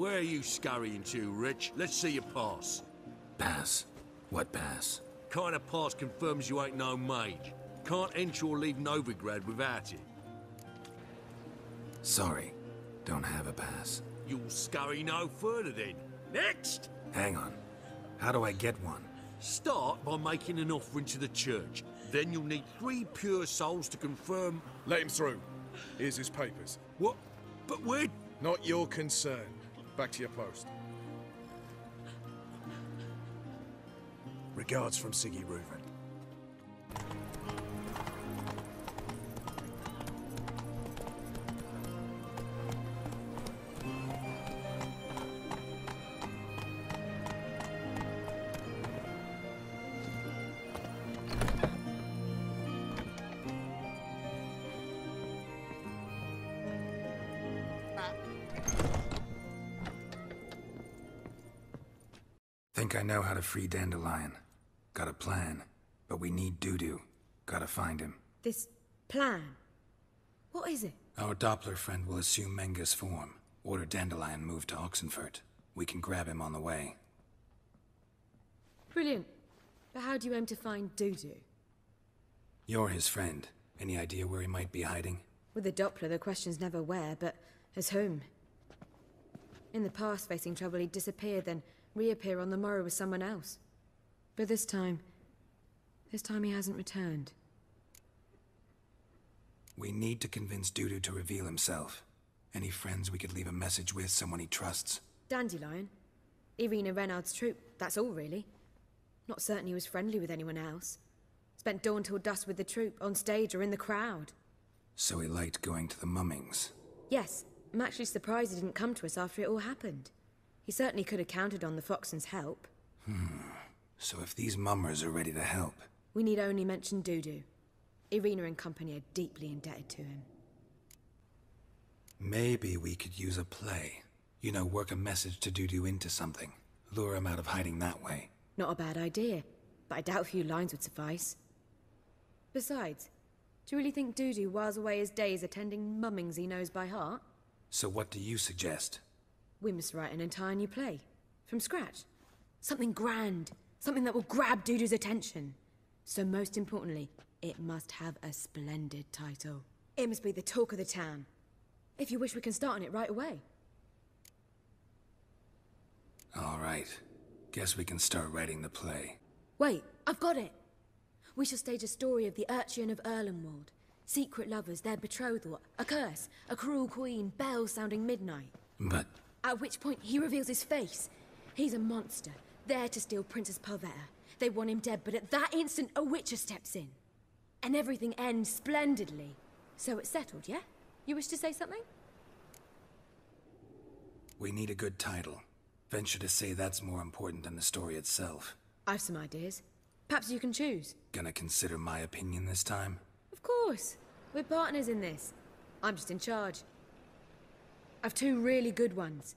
Where are you scurrying to, Rich? Let's see your pass. Pass? What pass? Kind of pass confirms you ain't no mage. Can't enter or leave Novigrad without it. Sorry, don't have a pass. You'll scurry no further then. Next! Hang on. How do I get one? Start by making an offering to the church. Then you'll need 3 pure souls to confirm... Let him through. Here's his papers. What? But we're... Not your concern. Back to your post. Regards from Siggy Reuven. Think I know how to free Dandelion. Got a plan, but we need Dudu. Gotta find him. This plan? What is it? Our Doppler friend will assume Menga's form. Order Dandelion moved to Oxenfurt. We can grab him on the way. Brilliant. But how do you aim to find Dudu? You're his friend. Any idea where he might be hiding? With the Doppler, the question's never where, but as whom. In the past, facing trouble, he'd disappear, then reappear on the morrow with someone else. But this time he hasn't returned. We need to convince Dudu to reveal himself. Any friends we could leave a message with, someone he trusts? Dandelion. Irina Renard's troop, that's all really. Not certain he was friendly with anyone else. Spent dawn till dusk with the troop, on stage or in the crowd. So he liked going to the mummings? Yes. I'm actually surprised he didn't come to us after it all happened. He certainly could have counted on the Foxen's help. So if these mummers are ready to help... We need only mention Dudu. Irina and company are deeply indebted to him. Maybe we could use a play. You know, work a message to Dudu into something. Lure him out of hiding that way. Not a bad idea, but I doubt a few lines would suffice. Besides, do you really think Dudu whiles away his days attending mummings he knows by heart? So what do you suggest? We must write an entire new play. From scratch. Something grand. Something that will grab Dudu's attention. So most importantly, it must have a splendid title. It must be the talk of the town. If you wish, we can start on it right away. All right. Guess we can start writing the play. Wait, I've got it! We shall stage a story of the Urcheon of Erlenwald. Secret lovers, their betrothal, a curse, a cruel queen, bells sounding midnight. But... At which point, he reveals his face. He's a monster, there to steal Princess Parvetta. They want him dead, but at that instant, a witcher steps in. And everything ends splendidly. So it's settled, yeah? You wish to say something? We need a good title. Venture to say that's more important than the story itself. I've some ideas. Perhaps you can choose. Gonna consider my opinion this time? Of course. We're partners in this. I'm just in charge. I've 2 really good ones.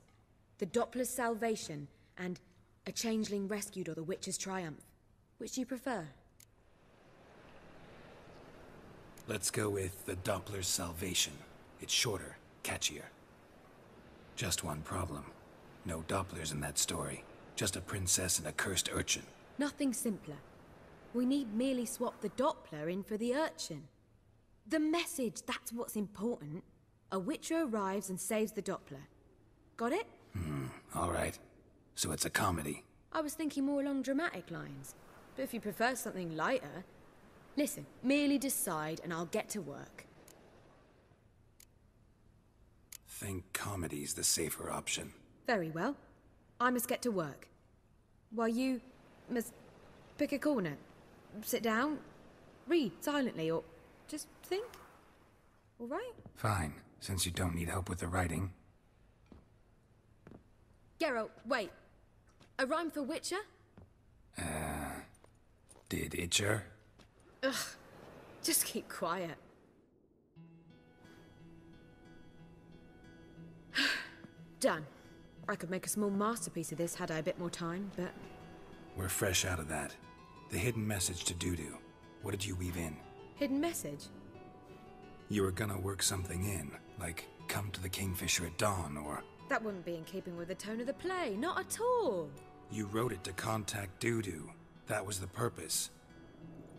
The Doppler's Salvation and A Changeling Rescued or the Witch's Triumph. Which do you prefer? Let's go with the Doppler's Salvation. It's shorter, catchier. Just one problem. No Dopplers in that story. Just a princess and a cursed urchin. Nothing simpler. We need merely swap the Doppler in for the urchin. The message, that's what's important. A witcher arrives and saves the Doppler. Got it? All right. So it's a comedy. I was thinking more along dramatic lines. But if you prefer something lighter... Listen, merely decide and I'll get to work. Think comedy's the safer option. Very well. I must get to work. While you must pick a corner. Sit down, read silently, or just think. All right? Fine, since you don't need help with the writing. Geralt, wait. A rhyme for Witcher? Did Itcher? Ugh. Just keep quiet. Done. I could make a small masterpiece of this had I a bit more time, but... We're fresh out of that. The hidden message to Dudu. What did you weave in? Hidden message? You were gonna work something in, like come to the Kingfisher at dawn, or That wouldn't be in keeping with the tone of the play, not at all. You wrote it to contact Dudu. That was the purpose.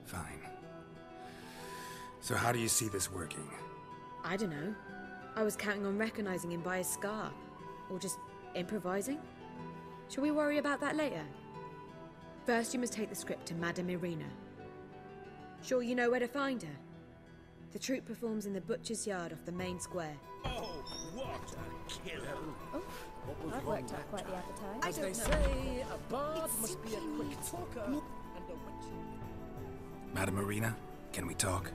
Fine. So how do you see this working? I don't know. I was counting on recognizing him by his scar. Or just improvising. Shall we worry about that later? First, you must take the script to Madame Irina. Sure you know where to find her? The troupe performs in the butcher's yard off the main square. Oh, what a killer! Oh, that worked out quite the appetite. As they say, a bard must be a quick talker and a witch. Madame Irina, can we talk?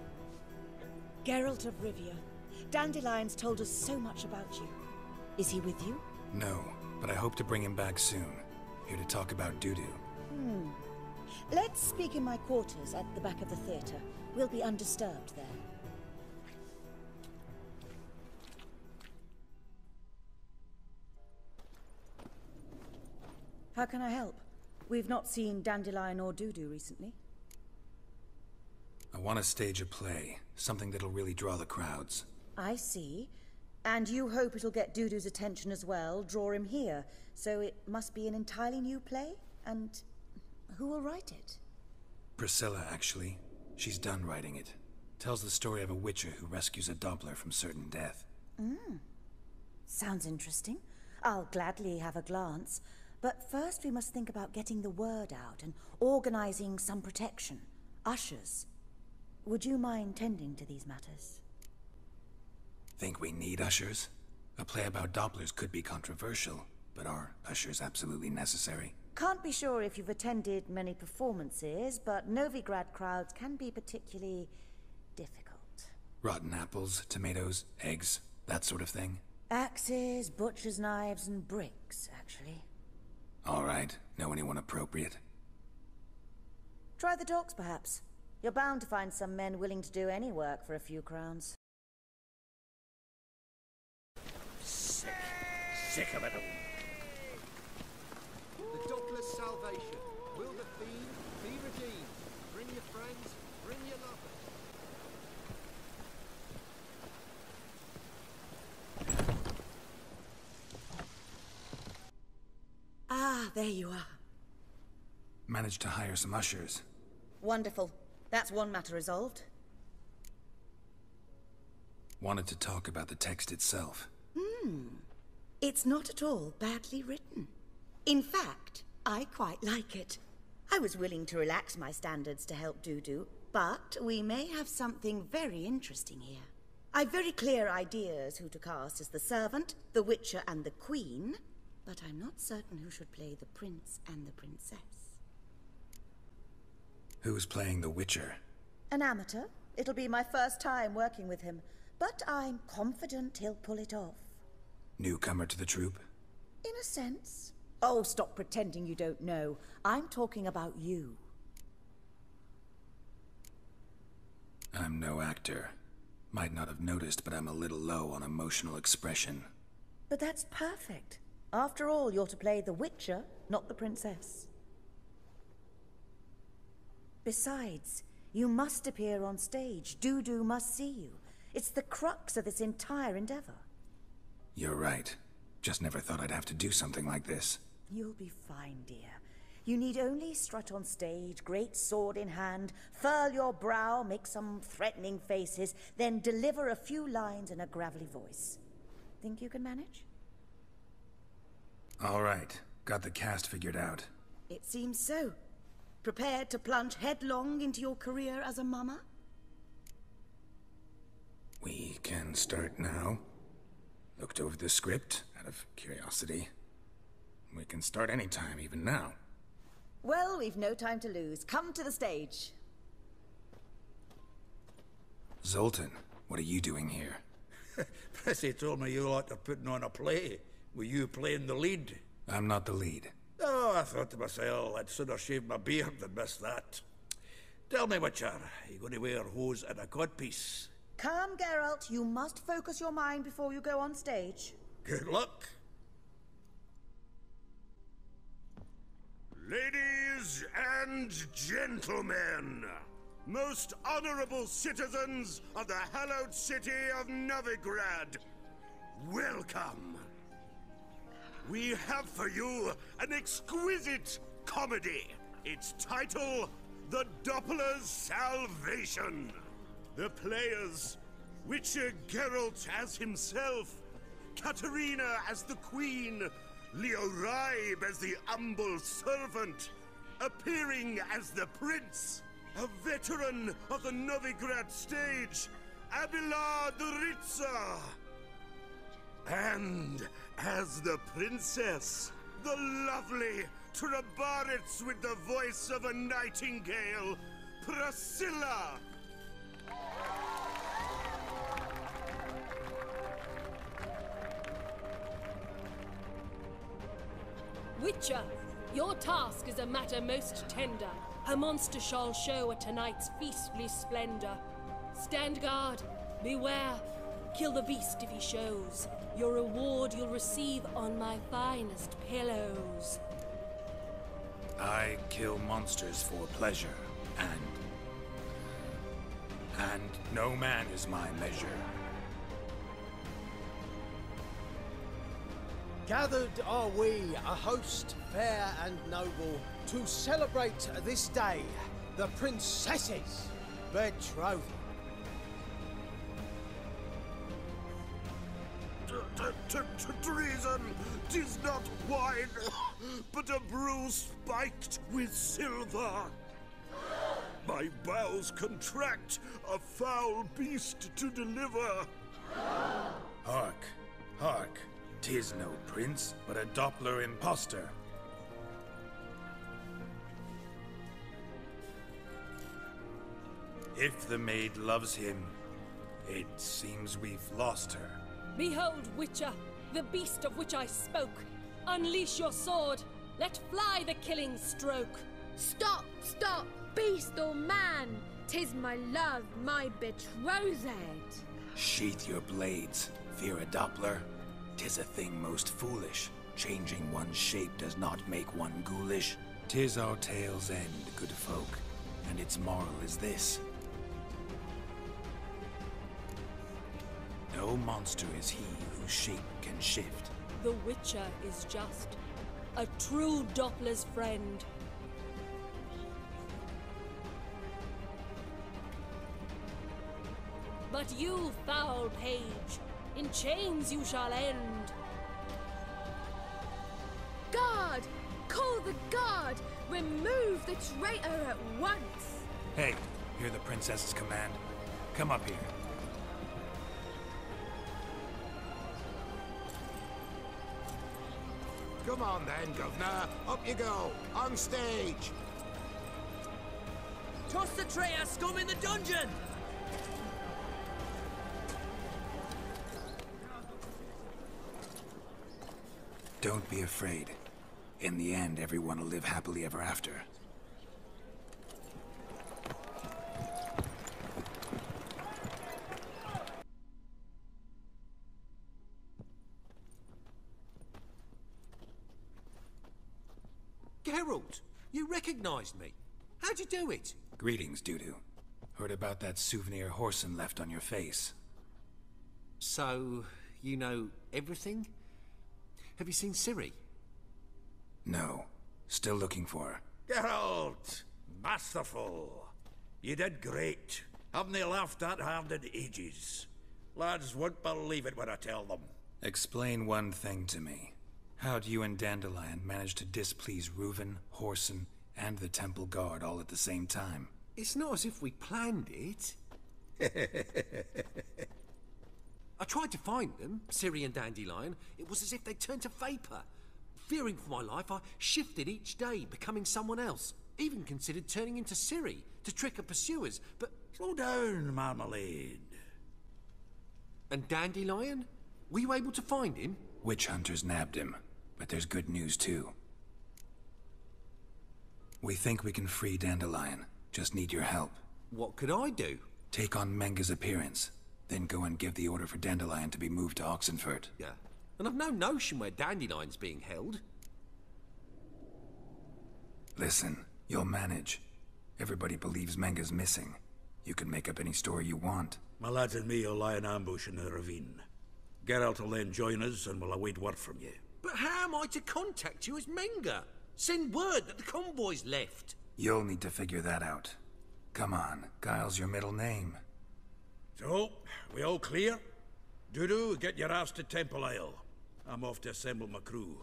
Geralt of Rivia. Dandelion's told us so much about you. Is he with you? No, but I hope to bring him back soon. Here to talk about Dudu. Let's speak in my quarters at the back of the theatre. We'll be undisturbed there. How can I help? We've not seen Dandelion or Dudu recently. I want to stage a play, something that'll really draw the crowds. I see. And you hope it'll get Dudu's attention as well, draw him here. So it must be an entirely new play? And who will write it? Priscilla, actually. She's done writing it. Tells the story of a witcher who rescues a doppler from certain death. Sounds interesting. I'll gladly have a glance. But first we must think about getting the word out and organizing some protection. Ushers. Would you mind tending to these matters? Think we need ushers? A play about dopplers could be controversial, but are ushers absolutely necessary? Can't be sure if you've attended many performances, but Novigrad crowds can be particularly difficult. Rotten apples, tomatoes, eggs, that sort of thing? Axes, butcher's knives, and bricks, actually. All right, know anyone appropriate? Try the docks, perhaps. You're bound to find some men willing to do any work for a few crowns. Sick of it all. The doppler's salvation. Will the fiend be redeemed? Bring your friends, bring your lovers. Ah, there you are. Managed to hire some ushers. Wonderful. That's one matter resolved. Wanted to talk about the text itself. It's not at all badly written. In fact, I quite like it. I was willing to relax my standards to help Dudu, but we may have something very interesting here. I've very clear ideas who to cast as the servant, the witcher, and the queen, but I'm not certain who should play the prince and the princess. Who's playing the witcher? An amateur. It'll be my first time working with him, but I'm confident he'll pull it off. Newcomer to the troupe? In a sense. Oh, stop pretending you don't know. I'm talking about you. I'm no actor. Might not have noticed, but I'm a little low on emotional expression. But that's perfect. After all, you're to play the witcher, not the princess. Besides, you must appear on stage. Dudu must see you. It's the crux of this entire endeavor. You're right. Just never thought I'd have to do something like this. You'll be fine, dear. You need only strut on stage, great sword in hand, furl your brow, make some threatening faces, then deliver a few lines in a gravelly voice. Think you can manage? All right. Got the cast figured out. It seems so. Prepared to plunge headlong into your career as a mama? We can start now. Looked over the script, out of curiosity. We can start anytime, even now. Well, we've no time to lose. Come to the stage. Zoltan, what are you doing here? Prissy told me you lot are putting on a play. Were you playing the lead? I'm not the lead. Oh, I thought to myself, I'd sooner shave my beard than miss that. Tell me, Witcher, you going to wear hose and a codpiece? Come, Geralt. You must focus your mind before you go on stage. Good luck. Ladies and gentlemen, most honorable citizens of the hallowed city of Novigrad, welcome. we have for you an exquisite comedy. Its title, The Doppler's Salvation. The players, Witcher Geralt as himself, Katerina as the Queen, Leo Ribe as the humble servant, appearing as the Prince, a veteran of the Novigrad stage, Abelard Ritza. And as the Princess, the lovely Trabaritz with the voice of a nightingale, Priscilla. Witcher, your task is a matter most tender. A monster shall show at tonight's feastly splendor. Stand guard, beware, kill the beast if he shows. Your reward you'll receive on my finest pillows. I kill monsters for pleasure, and no man is my measure. Gathered are we, a host fair and noble, to celebrate this day, the princess's betrothal. Treason! 'Tis not wine, but a brew spiked with silver. My bowels contract, a foul beast to deliver. Hark, hark. 'Tis no prince, but a doppler impostor. If the maid loves him, it seems we've lost her. Behold, Witcher, the beast of which I spoke. Unleash your sword. Let fly the killing stroke. Stop, stop, beast or man! 'Tis my love, my betrothed. Sheath your blades. Fear a doppler? 'Tis a thing most foolish. Changing one's shape does not make one ghoulish. 'Tis our tale's end, good folk, and its moral is this. No monster is he whose shape can shift. The Witcher is just a true Doppler's friend. But you, foul page, in chains you shall end. Guard! Call the guard! Remove the traitor at once! Hey, hear the princess's command? Come up here. Come on then, Governor. Up you go. On stage. Toss the traitor scum in the dungeon! Don't be afraid. In the end, everyone will live happily ever after. Geralt, you recognized me. How'd you do it? Greetings, Dudu. Heard about that souvenir Whoreson left on your face. So, you know everything? Have you seen Ciri? No. Still looking for her. Geralt! Masterful! You did great. Haven't they laughed that hard in ages? Lads won't believe it when I tell them. Explain one thing to me. How'd you and Dandelion manage to displease Reuven, Whoreson, and the Temple Guard all at the same time? It's not as if we planned it. I tried to find them, Ciri and Dandelion. It was as if they turned to vapor. Fearing for my life, I shifted each day, becoming someone else. Even considered turning into Ciri to trick her pursuers, but... Slow down, Marmalade. And Dandelion? Were you able to find him? Witch hunters nabbed him, but there's good news too. We think we can free Dandelion. Just need your help. What could I do? Take on Menga's appearance, then go and give the order for Dandelion to be moved to Oxenfurt. Yeah, and I've no notion where Dandelion's being held. Listen, you'll manage. Everybody believes Menga's missing. You can make up any story you want. My lads and me will lie in ambush in the ravine. Geralt will then join us and we'll await word from you. But how am I to contact you as Menga? Send word that the convoy's left. You'll need to figure that out. Come on, Guile's your middle name. So, we all clear? Dudu, get your ass to Temple Isle. I'm off to assemble my crew.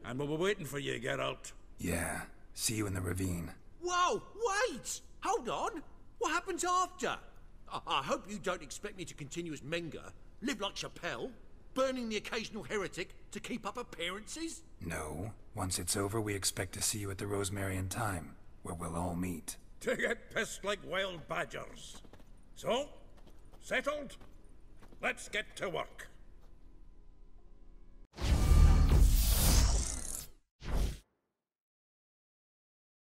And we'll be waiting for you, Geralt. Yeah, see you in the ravine. Whoa, wait! Hold on! What happens after? I hope you don't expect me to continue as Menga, live like Chappelle, burning the occasional heretic to keep up appearances? No. Once it's over, we expect to see you at the Rosemary and Thyme, where we'll all meet. To get pissed like wild badgers. So, settled? Let's get to work.